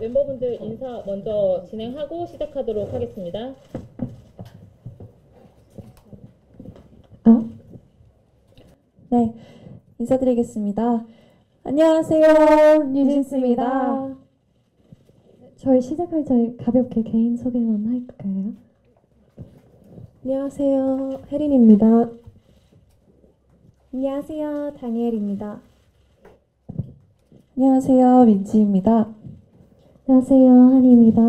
멤버분들 인사 먼저 진행하고 시작하도록 하겠습니다. 네, 인사드리겠습니다. 안녕하세요, 뉴진스입니다. 저희 시작할 전에 가볍게 개인 소개만 할까요? 안녕하세요, 혜린입니다. 안녕하세요, 다니엘입니다. 안녕하세요, 민지입니다. 안녕하세요, 한이입니다.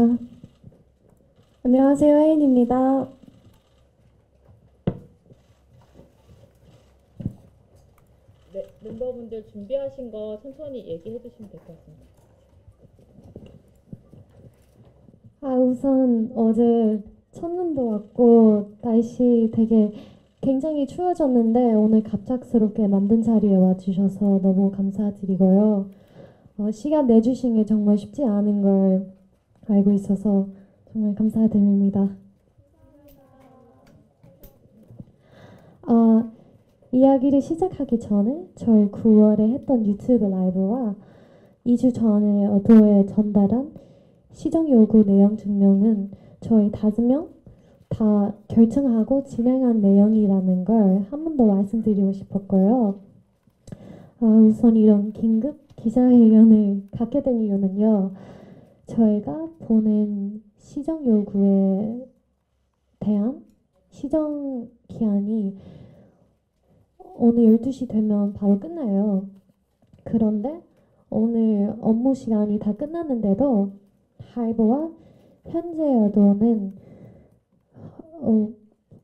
안녕하세요, 혜인입니다. 네, 멤버분들 준비하신 거 천천히 얘기해 주시면 될 것 같습니다. 우선 어제 첫눈도 왔고 날씨 되게 굉장히 추워졌는데 오늘 갑작스럽게 만든 자리에 와주셔서 너무 감사드리고요. 시간 내주신 게 정말 쉽지 않은 걸 알고 있어서 정말 감사드립니다. 이야기를 시작하기 전에 저희 9월에 했던 유튜브 라이브와 2주 전에 어도에 전달한 시정 요구 내용 증명은 저희 5명 다 결정하고 진행한 내용이라는 걸 한 번 더 말씀드리고 싶었고요. 우선 이런 긴급 기자회견을 갖게 된 이유는요. 저희가 보낸 시정 요구에 대한 시정 기한이 오늘 12시 되면 바로 끝나요. 그런데 오늘 업무 시간이 다 끝났는데도 하이브와 현재 여도는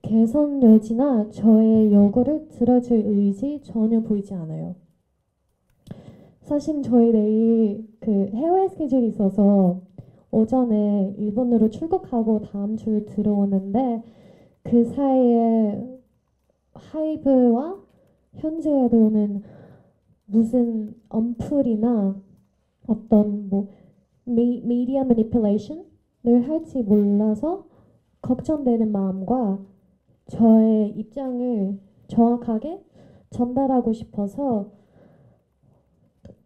개선 여지나 저의 요구를 들어줄 의지 전혀 보이지 않아요. 사실 저희 내일 그 해외 스케줄이 있어서 오전에 일본으로 출국하고 다음 주에 들어오는데 그 사이에 하이브와 현재에도는 무슨 언플이나 어떤 뭐 미디어 매니플레이션을 할지 몰라서 걱정되는 마음과 저의 입장을 정확하게 전달하고 싶어서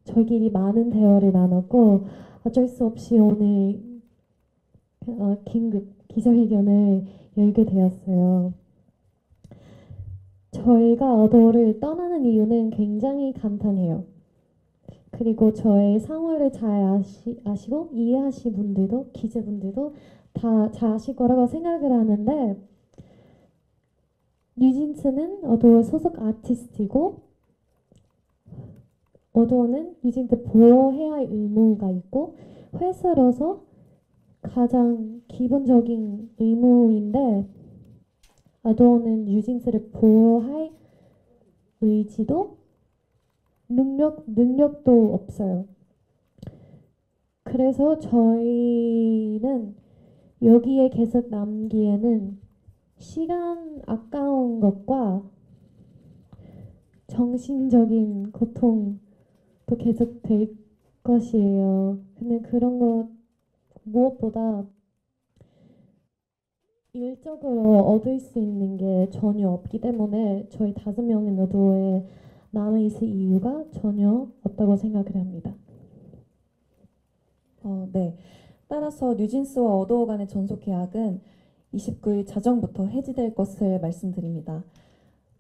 저희끼리 많은 대화를 나눴고 어쩔 수 없이 오늘 긴급 기자회견을 열게 되었어요. 저희가 어도를 떠나는 이유는 굉장히 간단해요. 그리고 저의 상호를 잘 아시고 이해하신 분들도 기자분들도 다 잘 아실 거라고 생각을 하는데 뉴진스는 어도의 소속 아티스트이고 어도는 뉴진스 보호해야 할 의무가 있고 회사로서 가장 기본적인 의무인데 어도는 뉴진스를 보호할 의지도 능력도 없어요. 그래서 저희는 여기에 계속 남기에는 시간 아까운 것과 정신적인 고통도 계속 될 것이에요. 근데 그런 거 무엇보다 일적으로 얻을 수 있는 게 전혀 없기 때문에 저희 5명의 노도에 남아있을 이유가 전혀 없다고 생각을 합니다. 네. 따라서 뉴진스와 어도어 간의 전속 계약은 29일 자정부터 해지될 것을 말씀드립니다.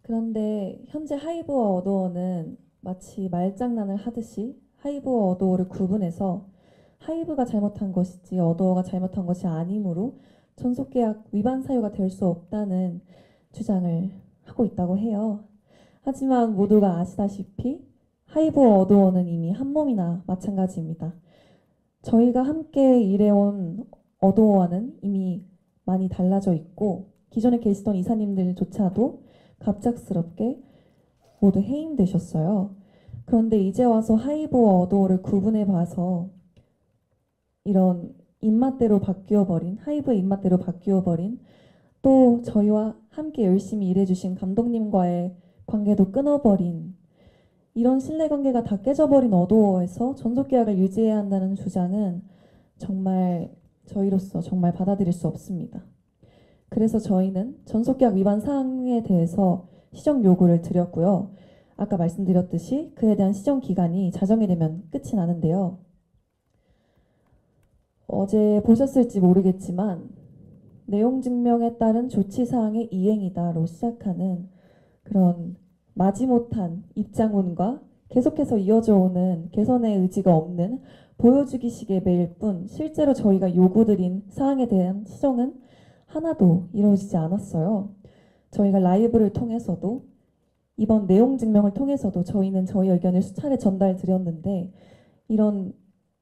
그런데 현재 하이브와 어도어는 마치 말장난을 하듯이 하이브와 어도어를 구분해서 하이브가 잘못한 것이지 어도어가 잘못한 것이 아니므로 전속계약 위반 사유가 될 수 없다는 주장을 하고 있다고 해요. 하지만 모두가 아시다시피 하이브와 어도어는 이미 한 몸이나 마찬가지입니다. 저희가 함께 일해온 어도어와는 이미 많이 달라져 있고 기존에 계시던 이사님들조차도 갑작스럽게 모두 해임되셨어요. 그런데 이제 와서 하이브와 어도어를 구분해 봐서 이런 입맛대로 바뀌어버린 하이브의 입맛대로 바뀌어버린 또 저희와 함께 열심히 일해주신 감독님과의 관계도 끊어버린 이런 신뢰관계가 다 깨져버린 어도어에서 전속계약을 유지해야 한다는 주장은 정말 저희로서 정말 받아들일 수 없습니다. 그래서 저희는 전속계약 위반 사항에 대해서 시정 요구를 드렸고요. 아까 말씀드렸듯이 그에 대한 시정 기간이 자정이 되면 끝이 나는데요. 어제 보셨을지 모르겠지만 내용 증명에 따른 조치 사항의 이행이다로 시작하는 그런 마지못한 입장문과 계속해서 이어져 오는 개선의 의지가 없는 보여주기식의 메일 뿐 실제로 저희가 요구드린 사항에 대한 시정은 하나도 이루어지지 않았어요. 저희가 라이브를 통해서도 이번 내용 증명을 통해서도 저희는 저희 의견을 수차례 전달 드렸는데 이런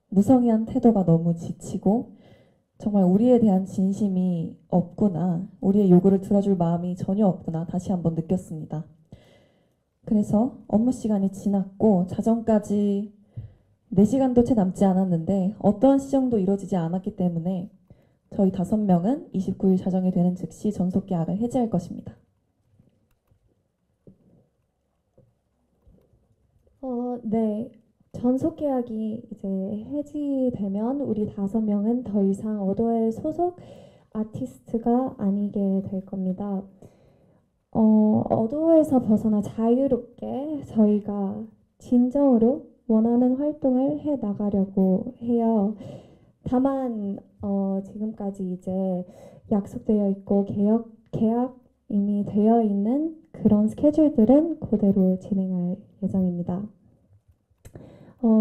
무성의한 태도가 너무 지치고 정말 우리에 대한 진심이 없구나, 우리의 요구를 들어줄 마음이 전혀 없구나 다시 한번 느꼈습니다. 그래서 업무 시간이 지났고 자정까지 4시간도 채 남지 않았는데 어떠한 시정도 이루어지지 않았기 때문에 저희 5명은 29일 자정이 되는 즉시 전속 계약을 해지할 것입니다. 네. 전속 계약이 이제 해지되면 우리 5명은 더 이상 어도의 소속 아티스트가 아니게 될 겁니다. 어도에서 벗어나 자유롭게 저희가 진정으로 원하는 활동을 해 나가려고 해요. 다만 지금까지 이제 약속되어 있고 계약 이미 되어 있는 그런 스케줄들은 그대로 진행할 예정입니다.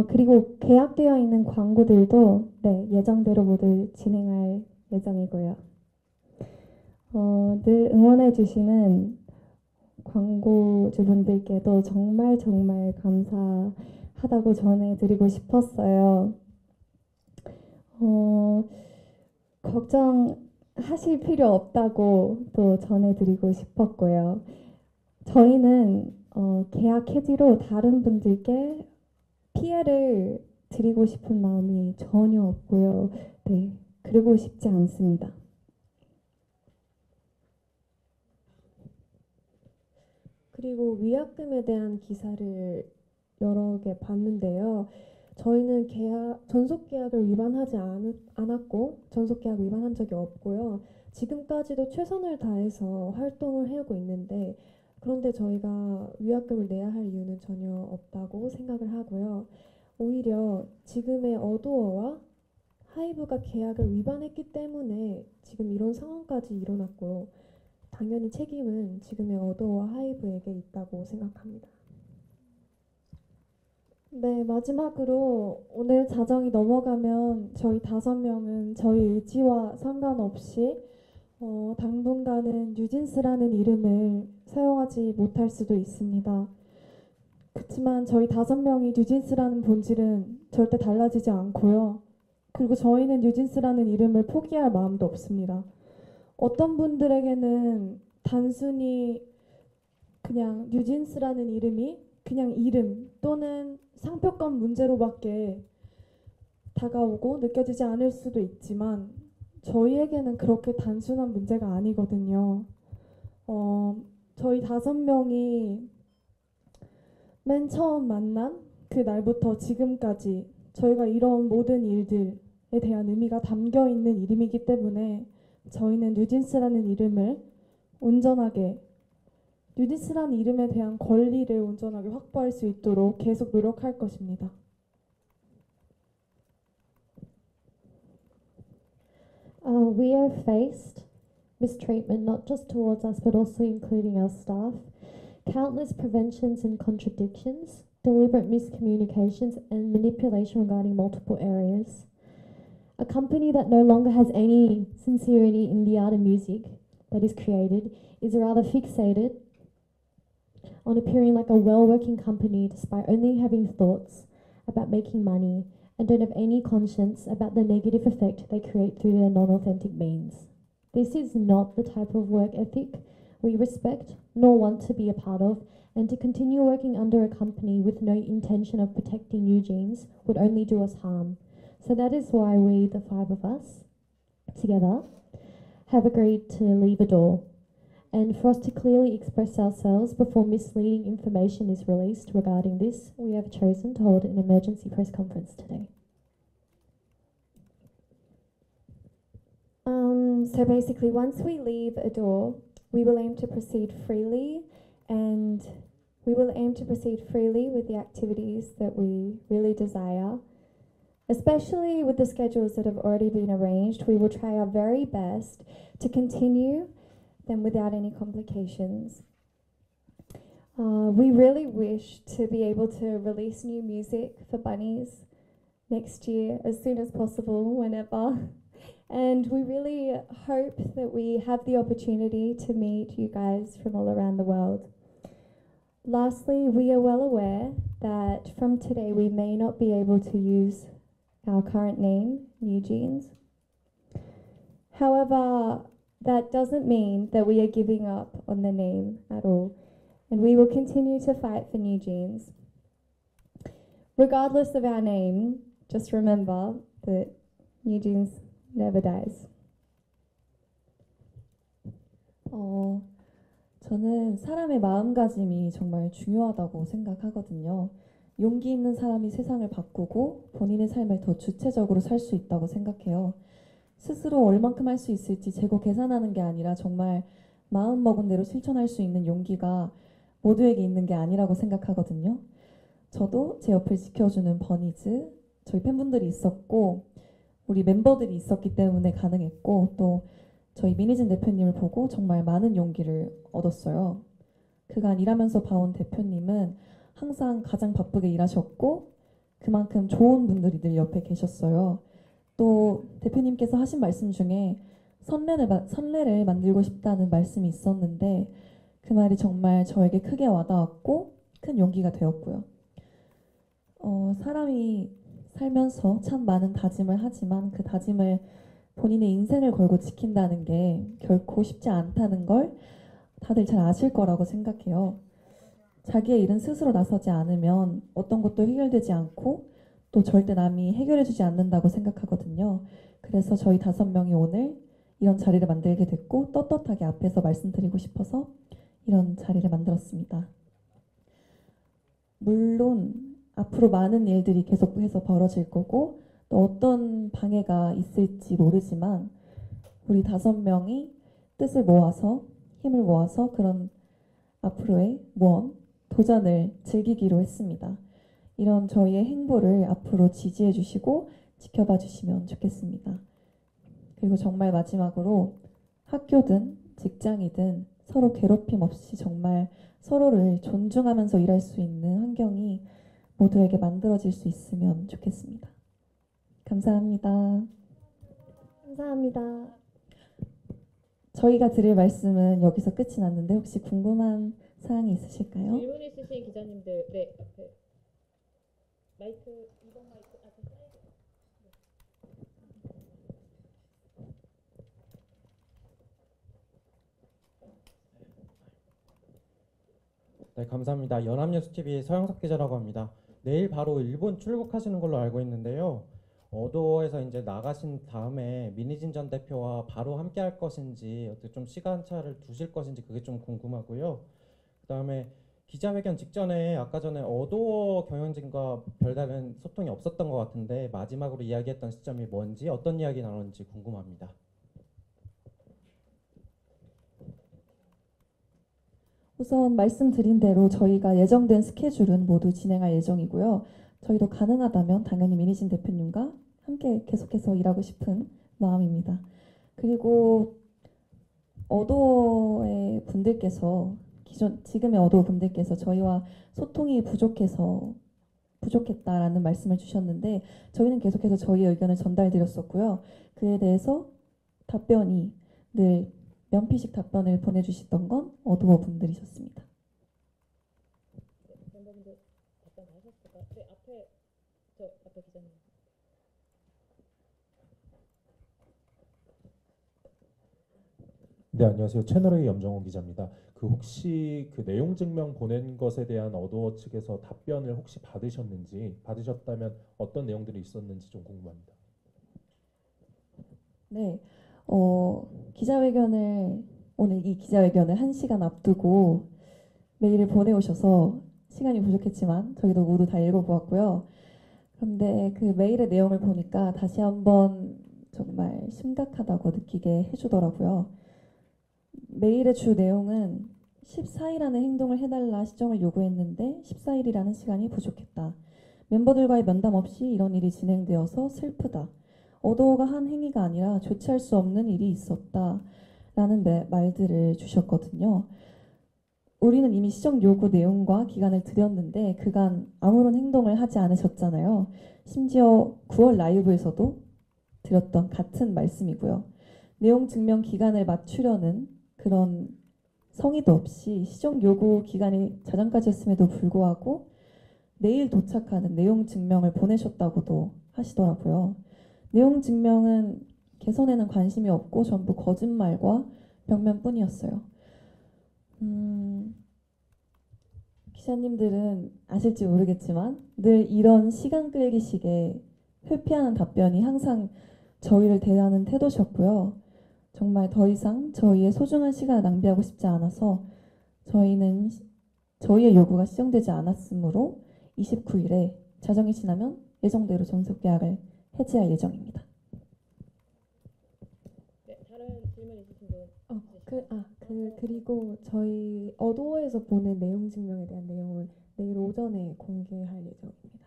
그리고 계약되어 있는 광고들도 네, 예정대로 모두 진행할 예정이고요. 늘 응원해 주시는 광고주분들께도 정말 정말 감사하다고 전해드리고 싶었어요. 걱정하실 필요 없다고 또 전해드리고 싶었고요. 저희는 계약 해지로 다른 분들께 피해를 드리고 싶은 마음이 전혀 없고요. 네, 그러고 싶지 않습니다. 그리고 위약금에 대한 기사를 여러 개 봤는데요. 저희는 전속 계약을 위반하지 않았고 전속 계약 위반한 적이 없고요. 지금까지도 최선을 다해서 활동을 해오고 있는데 그런데 저희가 위약금을 내야 할 이유는 전혀 없다고 생각을 하고요. 오히려 지금의 어도어와 하이브가 계약을 위반했기 때문에 지금 이런 상황까지 일어났고 당연히 책임은 지금의 어도어와 하이브에게 있다고 생각합니다. 네, 마지막으로 오늘 자정이 넘어가면 저희 5명은 저희 의지와 상관없이 당분간은 뉴진스라는 이름을 사용하지 못할 수도 있습니다. 그렇지만 저희 5명이 뉴진스라는 본질은 절대 달라지지 않고요. 그리고 저희는 뉴진스라는 이름을 포기할 마음도 없습니다. 어떤 분들에게는 단순히 그냥 뉴진스라는 이름이 그냥 이름 또는 상표권 문제로밖에 다가오고 느껴지지 않을 수도 있지만 저희에게는 그렇게 단순한 문제가 아니거든요. 저희 5명이 맨 처음 만난 그 날부터 지금까지 저희가 이런 모든 일들에 대한 의미가 담겨 있는 이름이기 때문에 저희는 뉴진스라는 이름을 온전하게 뉴진스라는 이름에 대한 권리를 온전하게 확보할 수 있도록 계속 노력할 것입니다. We have faced mistreatment not just towards us but also including our staff, countless preventions and contradictions, deliberate miscommunications and manipulation regarding multiple areas. A company that no longer has any sincerity in the art of music that is created is rather fixated on appearing like a well-working company despite only having thoughts about making money and don't have any conscience about the negative effect they create through their non-authentic means. This is not the type of work ethic we respect nor want to be a part of, and to continue working under a company with no intention of protecting new genes would only do us harm. So that is why we, the 5 of us, together, have agreed to leave Adore. And for us to clearly express ourselves before misleading information is released regarding this, we have chosen to hold an emergency press conference today. So basically, once we leave Adore, we will aim to proceed freely with the activities that we really desire. Especially with the schedules that have already been arranged, we will try our very best to continue them without any complications. We really wish to be able to release new music for Bunnies next year as soon as possible, whenever. And we really hope that we have the opportunity to meet you guys from all around the world. Lastly, we are well aware that from today we may not be able to use our current name, New Jeans. However, that doesn't mean that we are giving up on the name at all, and we will continue to fight for New Jeans. Regardless of our name, just remember that New Jeans never dies. 저는 사람의 마음가짐이 정말 중요하다고 생각하거든요. 용기 있는 사람이 세상을 바꾸고 본인의 삶을 더 주체적으로 살 수 있다고 생각해요. 스스로 얼만큼 할 수 있을지 재고 계산하는 게 아니라 정말 마음 먹은 대로 실천할 수 있는 용기가 모두에게 있는 게 아니라고 생각하거든요. 저도 제 옆을 지켜주는 버니즈, 저희 팬분들이 있었고 우리 멤버들이 있었기 때문에 가능했고 또 저희 미니진 대표님을 보고 정말 많은 용기를 얻었어요. 그간 일하면서 봐온 대표님은 항상 가장 바쁘게 일하셨고 그만큼 좋은 분들이 늘 옆에 계셨어요. 또 대표님께서 하신 말씀 중에 선례를 만들고 싶다는 말씀이 있었는데 그 말이 정말 저에게 크게 와닿았고 큰 용기가 되었고요. 사람이 살면서 참 많은 다짐을 하지만 그 다짐을 본인의 인생을 걸고 지킨다는 게 결코 쉽지 않다는 걸 다들 잘 아실 거라고 생각해요. 자기의 일은 스스로 나서지 않으면 어떤 것도 해결되지 않고 또 절대 남이 해결해주지 않는다고 생각하거든요. 그래서 저희 5명이 오늘 이런 자리를 만들게 됐고 떳떳하게 앞에서 말씀드리고 싶어서 이런 자리를 만들었습니다. 물론 앞으로 많은 일들이 계속해서 벌어질 거고 또 어떤 방해가 있을지 모르지만 우리 5명이 뜻을 모아서 힘을 모아서 그런 앞으로의 모험, 도전을 즐기기로 했습니다. 이런 저희의 행보를 앞으로 지지해 주시고 지켜봐 주시면 좋겠습니다. 그리고 정말 마지막으로 학교든 직장이든 서로 괴롭힘 없이 정말 서로를 존중하면서 일할 수 있는 환경이 모두에게 만들어질 수 있으면 좋겠습니다. 감사합니다. 감사합니다. 저희가 드릴 말씀은 여기서 끝이 났는데 혹시 궁금한 사항이 있으실까요? 질문 있으신 기자님들, 네, 앞에 마이크, 이번 마이크 앞에 사이드. 네, 감사합니다. 연합뉴스TV의 서영석 기자라고 합니다. 내일 바로 일본 출국하시는 걸로 알고 있는데요. 어도어에서 이제 나가신 다음에 미니진 전 대표와 바로 함께 할 것인지 어떻게 좀 시간차를 두실 것인지 그게 좀 궁금하고요. 그다음에 기자회견 직전에 아까 전에 어도어 경영진과 별다른 소통이 없었던 것 같은데 마지막으로 이야기했던 시점이 뭔지 어떤 이야기 나눴는지 궁금합니다. 우선 말씀드린 대로 저희가 예정된 스케줄은 모두 진행할 예정이고요. 저희도 가능하다면 당연히 미니진 대표님과 함께 계속해서 일하고 싶은 마음입니다. 그리고 어도어의 분들께서 지금의 어도어 분들께서 저희와 소통이 부족했다라는 말씀을 주셨는데 저희는 계속해서 저희의 의견을 전달드렸었고요. 그에 대해서 답변이 늘 면피식 답변을 보내주셨던 건 어도어 분들이셨습니다. 멤버분들 답변 다 하셨을까요? 네, 앞에 기자님. 네, 안녕하세요. 채널A 염정호 기자입니다. 혹시 그 내용 증명 보낸 것에 대한 어도어 측에서 답변을 혹시 받으셨다면 어떤 내용들이 있었는지 좀 궁금합니다. 네, 오늘 이 기자회견을 1시간 앞두고 메일을 보내오셔서 시간이 부족했지만 저희도 모두 다 읽어보았고요. 그런데 그 메일의 내용을 보니까 다시 한번 정말 심각하다고 느끼게 해주더라고요. 메일의 주 내용은 14일 안에 행동을 해달라 시정을 요구했는데 14일이라는 시간이 부족했다. 멤버들과의 면담 없이 이런 일이 진행되어서 슬프다. 어도어가 한 행위가 아니라 조치할 수 없는 일이 있었다. 라는 말들을 주셨거든요. 우리는 이미 시정 요구 내용과 기간을 드렸는데 그간 아무런 행동을 하지 않으셨잖아요. 심지어 9월 라이브에서도 드렸던 같은 말씀이고요. 내용 증명 기간을 맞추려는 그런 성의도 없이 시정 요구 기간이 자정까지 했음에도 불구하고 내일 도착하는 내용 증명을 보내셨다고도 하시더라고요. 내용 증명은 개선에는 관심이 없고 전부 거짓말과 벽면뿐이었어요. 기자님들은 아실지 모르겠지만 늘 이런 시간 끌기식의 회피하는 답변이 항상 저희를 대하는 태도셨고요. 정말 더 이상 저희의 소중한 시간을 낭비하고 싶지 않아서 저희의 요구가 시정되지 않았으므로 29일에 자정이 지나면 예정대로 전속 계약을 해지할 예정입니다. 네, 다른 질문 있으신 분? 그리고 저희 어도어에서 보낸 내용 증명에 대한 내용을 내일 오전에 공개할 예정입니다.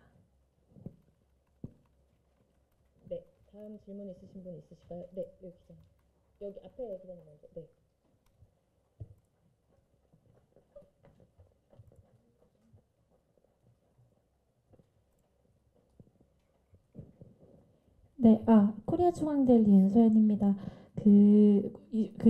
네, 다음 질문 있으신 분 있으실까요? 네, 여기 기자. 여기 앞에 그런 먼저. 네. 네, 코리아 중앙대리 윤소연입니다. 그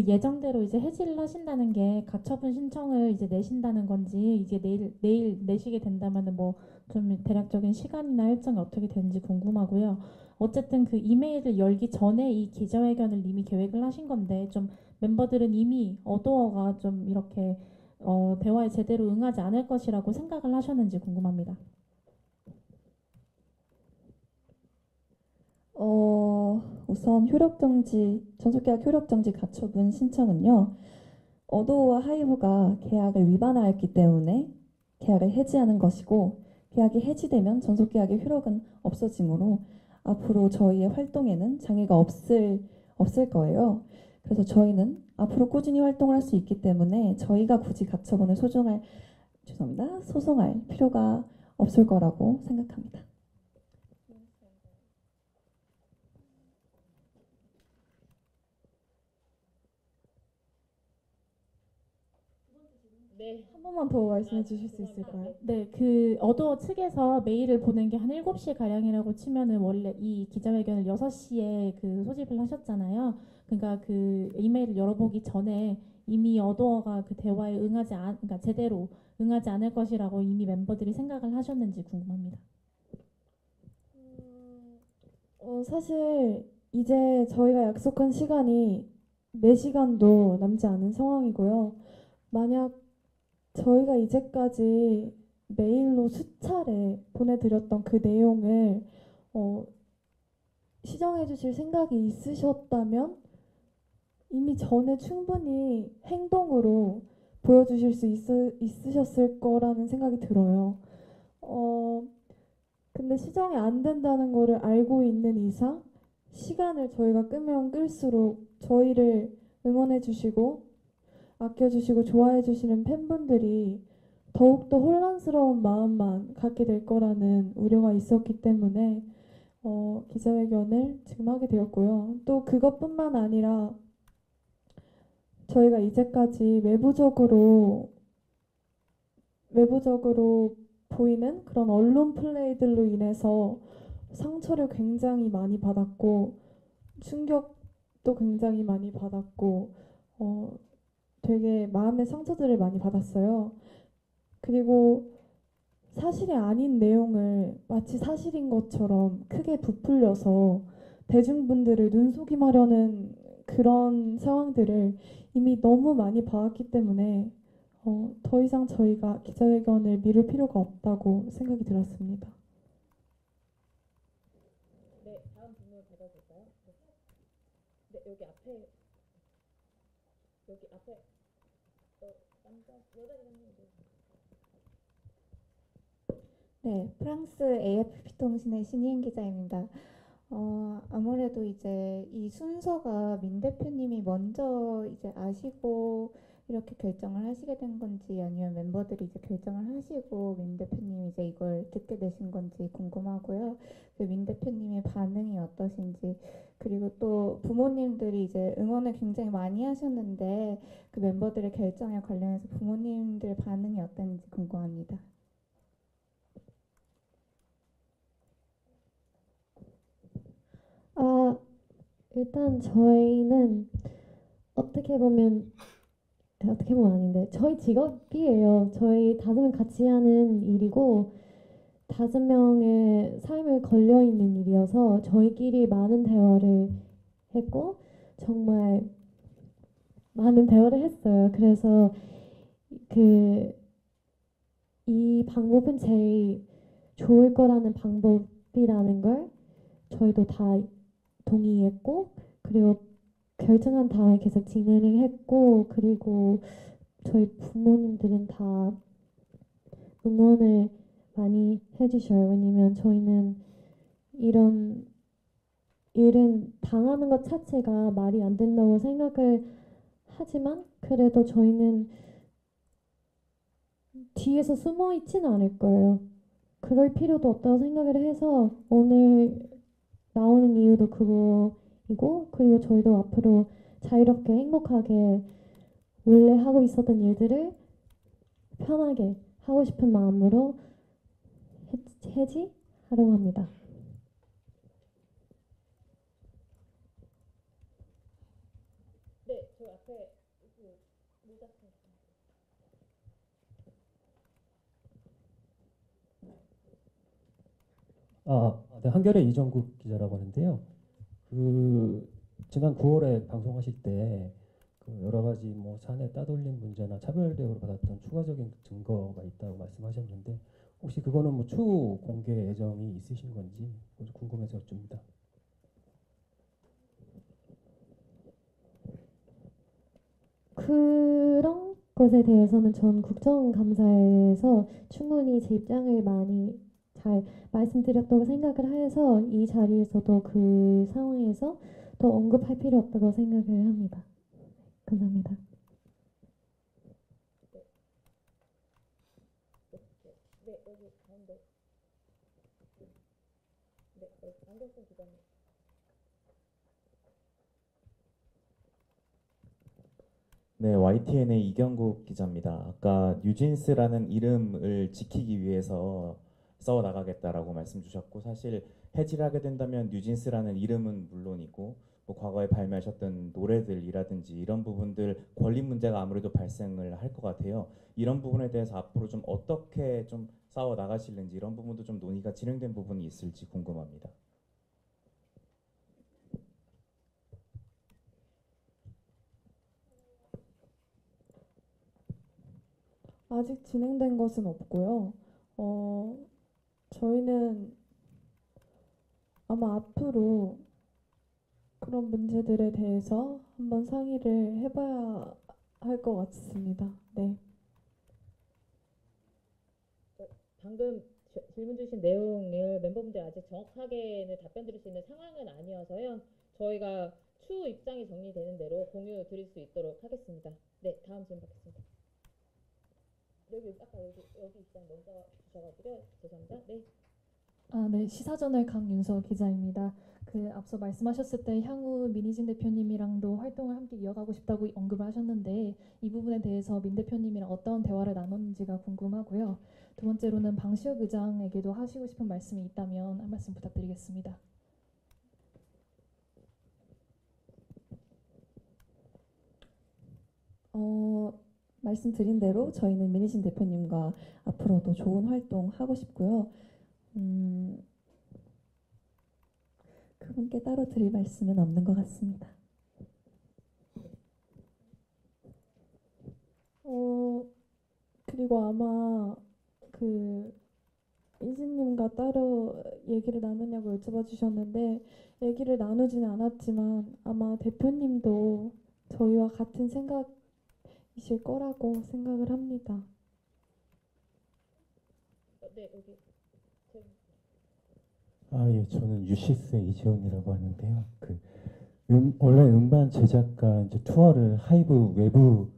예정대로 이제 해지를 하신다는 게 가처분 신청을 이제 내신다는 건지 이제 내일 내시게 된다면은 뭐 좀 대략적인 시간이나 일정이 어떻게 되는지 궁금하고요. 어쨌든 그 이메일을 열기 전에 이 기자회견을 이미 계획을 하신 건데 좀 멤버들은 이미 어도어가 좀 이렇게 대화에 제대로 응하지 않을 것이라고 생각을 하셨는지 궁금합니다. 우선 전속계약 효력정지 가처분 신청은요. 어도어와 하이브가 계약을 위반하였기 때문에 계약을 해지하는 것이고 계약이 해지되면 전속계약의 효력은 없어지므로 앞으로 저희의 활동에는 장애가 없을 거예요. 그래서 저희는 앞으로 꾸준히 활동을 할 수 있기 때문에 저희가 굳이 가처분을 소송할 필요가 없을 거라고 생각합니다. 네. 한 번만 더 말씀해 주실 수 있을까요? 네, 그 어도어 측에서 메일을 보낸 게 한 7시 가량이라고 치면은 원래 이 기자회견을 6시에 그 소집을 하셨잖아요. 그러니까 그 이메일을 열어보기 전에 이미 어도어가 그 대화에 그러니까 제대로 응하지 않을 것이라고 이미 멤버들이 생각을 하셨는지 궁금합니다. 사실 이제 저희가 약속한 시간이 4시간도 남지 않은 상황이고요. 만약 저희가 이제까지 메일로 수차례 보내드렸던 그 내용을 시정해 주실 생각이 있으셨다면 이미 전에 충분히 행동으로 보여주실 수 있으셨을 거라는 생각이 들어요. 근데 시정이 안 된다는 거를 알고 있는 이상 시간을 저희가 끄면 끌수록 저희를 응원해 주시고 아껴주시고 좋아해 주시는 팬분들이 더욱더 혼란스러운 마음만 갖게 될 거라는 우려가 있었기 때문에 기자회견을 지금 하게 되었고요. 또 그것뿐만 아니라 저희가 이제까지 외부적으로 보이는 그런 언론 플레이들로 인해서 상처를 굉장히 많이 받았고 충격도 굉장히 많이 받았고 되게 마음의 상처들을 많이 받았어요. 그리고 사실이 아닌 내용을 마치 사실인 것처럼 크게 부풀려서 대중분들을 눈속임하려는 그런 상황들을 이미 너무 많이 봐왔기 때문에 더 이상 저희가 기자회견을 미룰 필요가 없다고 생각이 들었습니다. 네, 다음 질문 받아볼까요? 네, 여기 앞에 남자 여자 기자님. 네, 프랑스 AFP 통신의 신희은 기자입니다. 아무래도 이제 이 순서가 민 대표님이 먼저 이제 아시고 이렇게 결정을 하시게 된 건지 아니면 멤버들이 이제 결정을 하시고 민 대표님이 이제 이걸 듣게 되신 건지 궁금하고요. 그 민 대표님의 반응이 어떠신지, 그리고 또 부모님들이 이제 응원을 굉장히 많이 하셨는데 그 멤버들의 결정에 관련해서 부모님들 반응이 어땠는지 궁금합니다. 아, 일단 저희는 어떻게 보면 아닌데 저희 직업이에요. 저희 5명 같이 하는 일이고 5명의 삶을 걸려 있는 일이어서 저희끼리 많은 대화를 했고 정말 많은 대화를 했어요. 그래서 이 방법은 제일 좋을 거라는 방법이라는 걸 저희도 다 동의했고, 그리고 결정한 다음에 계속 진행을 했고, 그리고 저희 부모님들은 다 응원을 많이 해주셔요. 왜냐면 저희는 이런 일은 당하는 것 자체가 말이 안 된다고 생각을 하지만 그래도 저희는 뒤에서 숨어 있지는 않을 거예요. 그럴 필요도 없다고 생각을 해서 오늘 나오는 이유도 그거이고, 그리고 저희도 앞으로 자유롭게 행복하게 원래 하고 있었던 일들을 편하게 하고 싶은 마음으로 해지하려고 합니다. 네, 저 앞에 모자 네, 한겨레 이정국 기자라고 하는데요. 지난 9월에 방송하실 때 여러 가지 뭐 사내 따돌림 문제나 차별 대우를 받았던 추가적인 증거가 있다고 말씀하셨는데 혹시 그거는 뭐 추후 공개 예정이 있으신 건지 궁금해서 여쭙니다. 그런 것에 대해서는 전 국정감사에서 충분히 제 입장을 많이 잘 말씀드렸다고 생각을 해서 이 자리에서도 그 상황에서 더 언급할 필요 없다고 생각을 합니다. 감사합니다. 네, 여기 가운데. 네, 여기 안경쓴 기자님. 네, YTN의 이경국 기자입니다. 아까 뉴진스라는 이름을 지키기 위해서 써 나가겠다라고 말씀 주셨고, 사실 해지를 하게 된다면 뉴진스라는 이름은 물론이고 뭐 과거에 발매하셨던 노래들이라든지 이런 부분들 권리 문제가 아무래도 발생을 할 것 같아요. 이런 부분에 대해서 앞으로 좀 어떻게 좀 싸워 나가실는지 이런 부분도 좀 논의가 진행된 부분이 있을지 궁금합니다. 아직 진행된 것은 없고요. 저희는 아마 앞으로 그런 문제들에 대해서 한번 상의를 해봐야 할 것 같습니다. 네. 방금 질문 주신 내용을 멤버분들 아직 정확하게는 답변 드릴 수 있는 상황은 아니어서요. 저희가 추후 입장이 정리되는 대로 공유 드릴 수 있도록 하겠습니다. 네, 다음 질문 받겠습니다. 아까 여기 입장 먼저 주셔가지고요. 죄송합니다. 네. 네, 시사저널 강윤서 기자입니다. 앞서 말씀하셨을 때 향후 민희진 대표님이랑도 활동을 함께 이어가고 싶다고 언급을 하셨는데 이 부분에 대해서 민 대표님이랑 어떤 대화를 나눴는지가 궁금하고요. 두 번째로는 방시혁 의장에게도 하시고 싶은 말씀이 있다면 한 말씀 부탁드리겠습니다. 말씀드린 대로 저희는 민희진 대표님과 앞으로도 좋은 활동 하고 싶고요. 그분께 따로 드릴 말씀은 없는 것 같습니다. 그리고 아마 이진님과 따로 얘기를 나누냐고 여쭤봐 주셨는데 얘기를 나누지는 않았지만 아마 대표님도 저희와 같은 생각이실 거라고 생각을 합니다. 네, 여기. 예, 저는 유시스의 이재훈이라고 하는데요. 원래 음반 제작과 이제 투어를 하이브 외부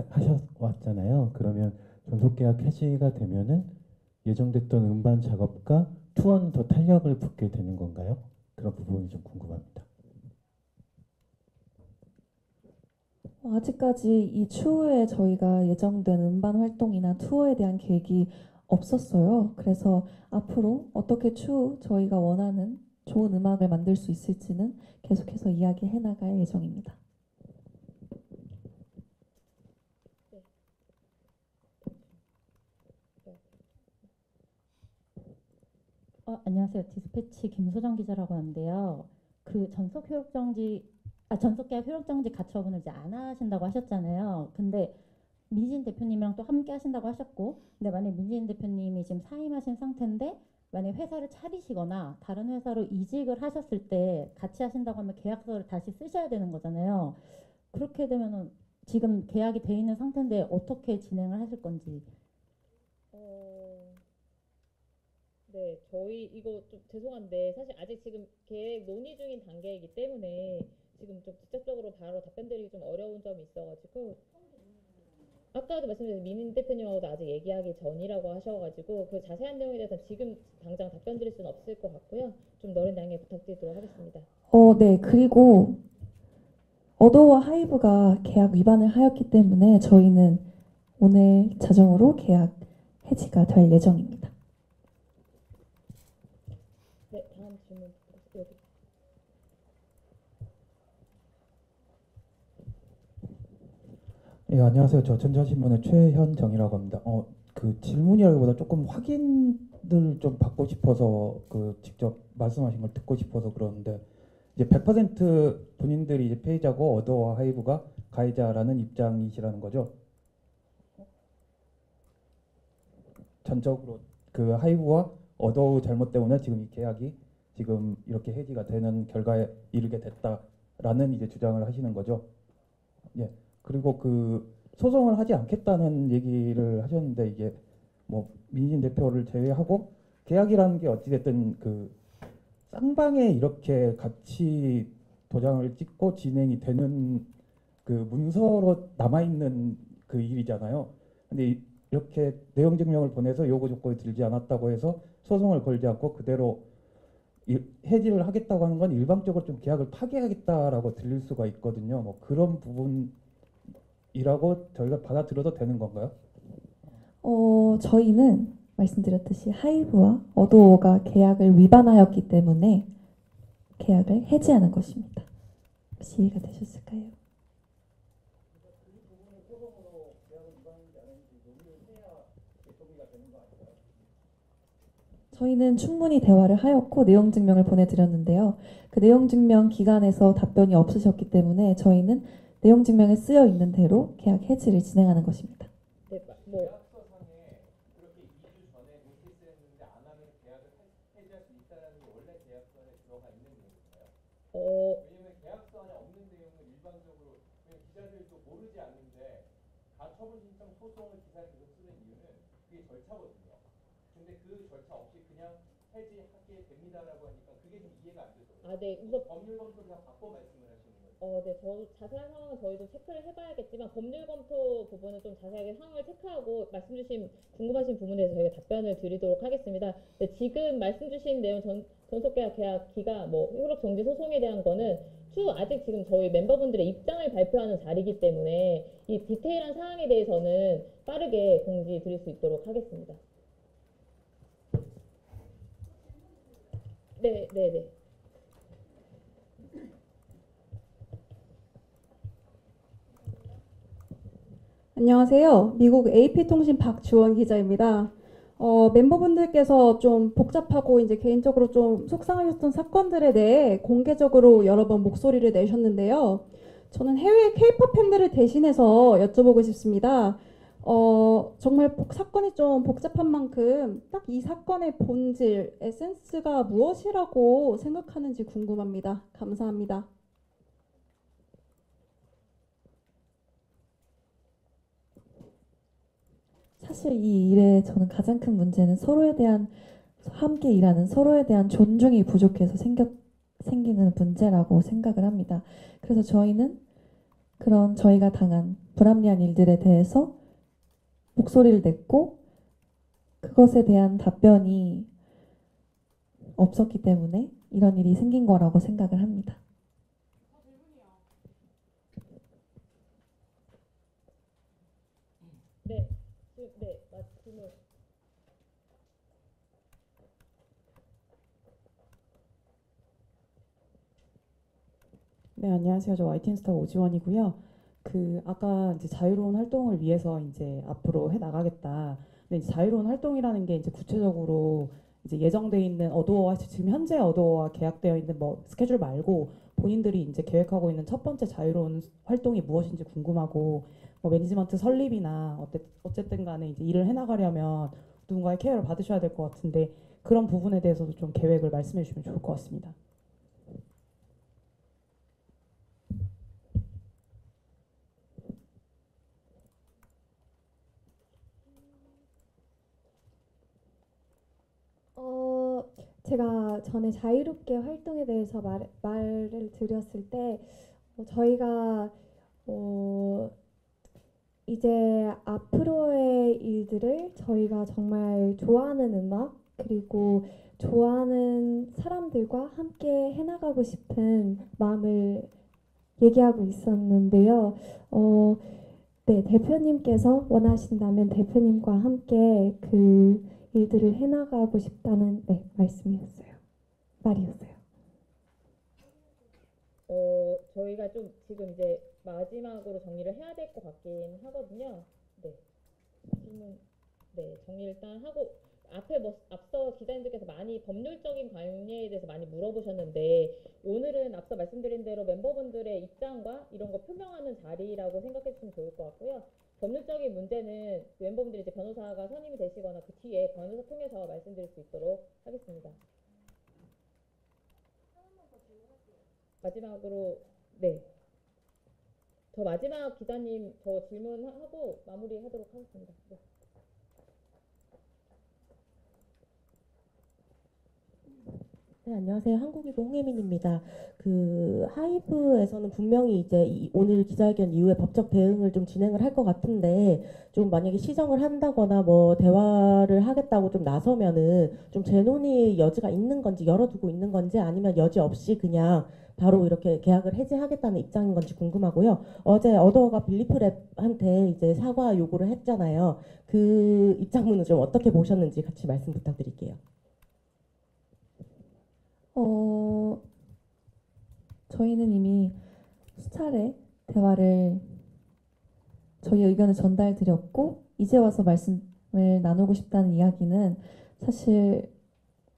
하셔왔잖아요. 그러면 전속계약 해지가 되면은 예정됐던 음반 작업과 투어는 더 탄력을 붙게 되는 건가요? 그런 부분이 좀 궁금합니다. 아직까지 이 추후에 저희가 예정된 음반 활동이나 투어에 대한 계획이 없었어요. 그래서 앞으로 어떻게 추후 저희가 원하는 좋은 음악을 만들 수 있을지는 계속해서 이야기해 나갈 예정입니다. 안녕하세요. 디스패치 김소정 기자라고 하는데요. 그 전속 계약 효력 정지 가처분을 이제 안 하신다고 하셨잖아요. 근데 민진 대표님이랑 또 함께 하신다고 하셨고, 근데 만약 민진 대표님이 지금 사임하신 상태인데 만약 회사를 차리시거나 다른 회사로 이직을 하셨을 때 같이 하신다고 하면 계약서를 다시 쓰셔야 되는 거잖아요. 그렇게 되면은 지금 계약이 돼 있는 상태인데 어떻게 진행을 하실 건지. 네, 저희 이거 좀 죄송한데 사실 아직 지금 계획 논의 중인 단계이기 때문에 지금 좀 직접적으로 바로 답변드리기 좀 어려운 점이 있어가지고 아까도 말씀드린 민인 대표님하고도 아직 얘기하기 전이라고 하셔가지고 그 자세한 내용에 대해서는 지금 당장 답변드릴 수는 없을 것 같고요. 좀 너른 양해 부탁드리도록 하겠습니다. 네. 그리고 어도와 하이브가 계약 위반을 하였기 때문에 저희는 오늘 자정으로 계약 해지가 될 예정입니다. 네, 다음 질문 여기. 예, 안녕하세요. 저 전자신문의 최현정이라고 합니다. 그 질문이라기보다 조금 확인을 좀 받고 싶어서 직접 말씀하신 걸 듣고 싶어서 그러는데 이제 100% 본인들이 이제 피해자고 어도와 하이브가 가해자라는 입장이시라는 거죠. 전적으로 그 하이브와 어도의 잘못 때문에 지금 이 계약이 지금 이렇게 해지가 되는 결과에 이르게 됐다라는 이제 주장을 하시는 거죠. 예. 그리고 그 소송을 하지 않겠다는 얘기를 하셨는데 이게 뭐 민진 대표를 제외하고 계약이라는 게 어찌됐든 그 쌍방에 이렇게 같이 도장을 찍고 진행이 되는 그 문서로 남아있는 그 일이잖아요. 근데 이렇게 내용 증명을 보내서 요구 조건이 들지 않았다고 해서 소송을 걸지 않고 그대로 해지를 하겠다고 하는 건 일방적으로 좀 계약을 파기하겠다라고 들릴 수가 있거든요. 뭐 그런 부분이라고 저희가 받아들여도 되는 건가요? 저희는 말씀드렸듯이 하이브와 어도어가 계약을 위반하였기 때문에 계약을 해지하는 것입니다. 혹시 이해가 되셨을까요? 저희는 충분히 대화를 하였고 내용 증명을 보내드렸는데요. 그 내용 증명 기간에서 답변이 없으셨기 때문에 저희는 내용 증명에 쓰여 있는 대로 계약 해지를 진행하는 것입니다. 네, 뭐 계약서상에 그렇게 2주 전에 노티스했는데 안 하면 계약을 해지할 수 있다는 게 원래 계약서에 들어가 있는 내용인가요? 왜냐면 계약서 안에 없는 내용을 일반적으로 그냥 기자들도 모르지 않는데 가처분 신청 소송을 기사에 계속 쓰는 이유는 그게 절차거든요. 근데 그 절차 없이 그냥 해지하게 됩니다라고 하니까 그게 좀 이해가 안 돼서. 네, 우선 법률 검토를 다 받고 말씀을 하시는 거예요. 네, 저 자세한 상황은 저희도 체크를 해봐야겠지만 법률 검토 부분은 좀 자세하게 상황을 체크하고 말씀 주신 궁금하신 부분에 대해서 저희가 답변을 드리도록 하겠습니다. 네, 지금 말씀 주신 내용 전속계약 계약기가 뭐 효력 정지 소송에 대한 거는 추후 아직 지금 저희 멤버분들의 입장을 발표하는 자리이기 때문에 이 디테일한 사항에 대해서는 빠르게 공지 드릴 수 있도록 하겠습니다. 네. 안녕하세요. 미국 AP통신 박주원 기자입니다. 멤버분들께서 좀 복잡하고 이제 개인적으로 좀 속상하셨던 사건들에 대해 공개적으로 여러 번 목소리를 내셨는데요. 저는 해외 K-pop 팬들을 대신해서 여쭤보고 싶습니다. 정말 사건이 좀 복잡한 만큼 딱 이 사건의 본질, 에센스가 무엇이라고 생각하는지 궁금합니다. 감사합니다. 사실 이 일에 저는 가장 큰 문제는 서로에 대한 함께 일하는 서로에 대한 존중이 부족해서 생기는 문제라고 생각을 합니다. 그래서 저희는 그런 저희가 당한 불합리한 일들에 대해서 목소리를 냈고 그것에 대한 답변이 없었기 때문에 이런 일이 생긴 거라고 생각을 합니다. 네, 질문. 네, 안녕하세요. 저 YTN스타 오지원이고요. 아까 이제 자유로운 활동을 위해서 이제 앞으로 해 나가겠다. 근데 이제 자유로운 활동이라는 게 이제 구체적으로 이제 예정돼 있는 어도어와 지금 현재 어도어와 계약되어 있는 뭐 스케줄 말고 본인들이 이제 계획하고 있는 첫 번째 자유로운 활동이 무엇인지 궁금하고 뭐 매니지먼트 설립이나 어쨌든 간에 이제 일을 해 나가려면 누군가의 케어를 받으셔야 될 것 같은데 그런 부분에 대해서도 좀 계획을 말씀해 주시면 좋을 것 같습니다. 제가 전에 자유롭게 활동에 대해서 말을 드렸을 때 저희가 이제 앞으로의 일들을 저희가 정말 좋아하는 음악 그리고 좋아하는 사람들과 함께 해나가고 싶은 마음을 얘기하고 있었는데요. 네, 대표님께서 원하신다면 대표님과 함께 그 일들을 해나가고 싶다는 말씀이었어요. 말이었어요. 저희가 좀 지금 이제 마지막으로 정리를 해야 될 것 같긴 하거든요. 네, 질문, 정리 일단 하고 앞서 기자님들께서 많이 법률적인 관계에 대해서 많이 물어보셨는데 오늘은 앞서 말씀드린 대로 멤버분들의 입장과 이런 거 표명하는 자리라고 생각해 주시면 좋을 것 같고요. 법률적인 문제는 멤버분들이 이제 변호사가 선임이 되시거나 그 뒤에 변호사 통해서 말씀드릴 수 있도록 하겠습니다. 마지막으로 저 마지막 기자님 저 질문하고 마무리하도록 하겠습니다. 네. 네, 안녕하세요. 한국이고 홍혜민입니다. 하이브에서는 분명히 이제 오늘 기자회견 이후에 법적 대응을 좀 진행을 할 것 같은데 좀 만약에 시정을 한다거나 뭐 대화를 하겠다고 좀 나서면은 좀 재논의 여지가 있는 건지 열어두고 있는 건지 아니면 여지 없이 그냥 바로 이렇게 계약을 해지하겠다는 입장인 건지 궁금하고요. 어제 어도어가 빌리프랩한테 이제 사과 요구를 했잖아요. 그 입장문은 좀 어떻게 보셨는지 같이 말씀 부탁드릴게요. 저희는 이미 수차례 대화를 저희 의견을 전달드렸고 이제 와서 말씀을 나누고 싶다는 이야기는 사실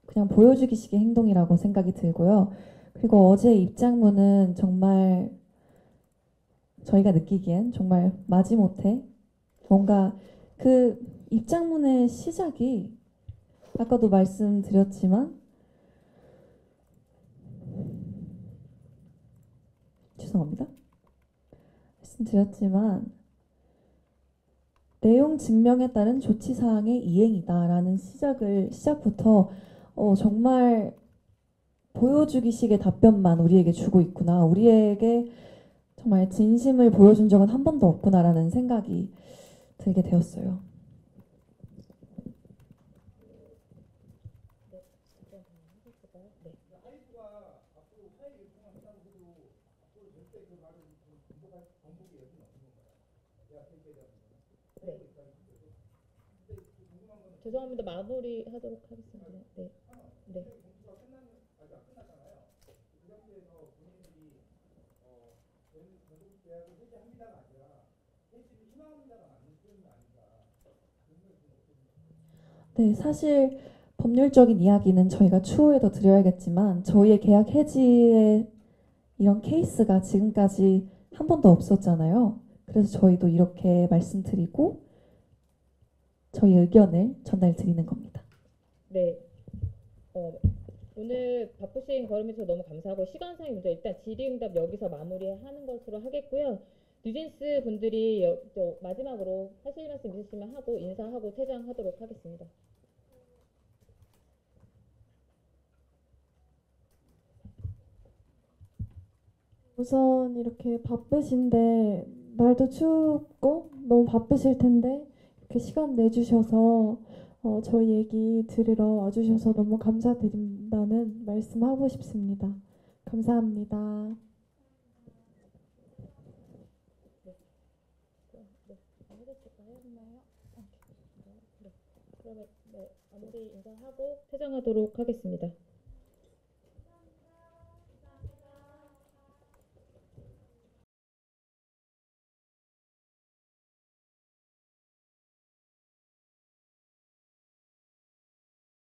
그냥 보여주기식의 행동이라고 생각이 들고요. 그리고 어제 입장문은 정말 저희가 느끼기엔 정말 마지못해 뭔가 그 입장문의 시작이 아까도 말씀드렸지만 죄송합니다. 말씀드렸지만 내용 증명에 따른 조치 사항의 이행이다라는 시작부터 정말 보여주기식의 답변만 우리에게 주고 있구나. 우리에게 정말 진심을 보여준 적은 한 번도 없구나라는 생각이 들게 되었어요. 죄송합니다. 마무리하도록 하겠습니다. 네. 네, 사실 법률적인 이야기는 저희가 추후에 더 드려야겠지만 저희의 계약 해지의 이런 케이스가 지금까지 한 번도 없었잖아요. 그래서 저희도 이렇게 말씀드리고 저희 의견을 전달드리는 겁니다. 네. 오늘 바쁘신 걸음에서 너무 감사하고 시간상의 문제 일단 질의응답 여기서 마무리하는 것으로 하겠고요. 뉴진스 분들이 마지막으로 하실 말씀 있으시면 하고 인사하고 퇴장하도록 하겠습니다. 우선 이렇게 바쁘신데 날도 춥고 너무 바쁘실 텐데 이렇게 시간 내주셔서 저희 얘기 들으러 와주셔서 너무 감사드린다는 말씀하고 싶습니다. 감사합니다. 그러면 마무리 인사하고 퇴장하도록 하겠습니다.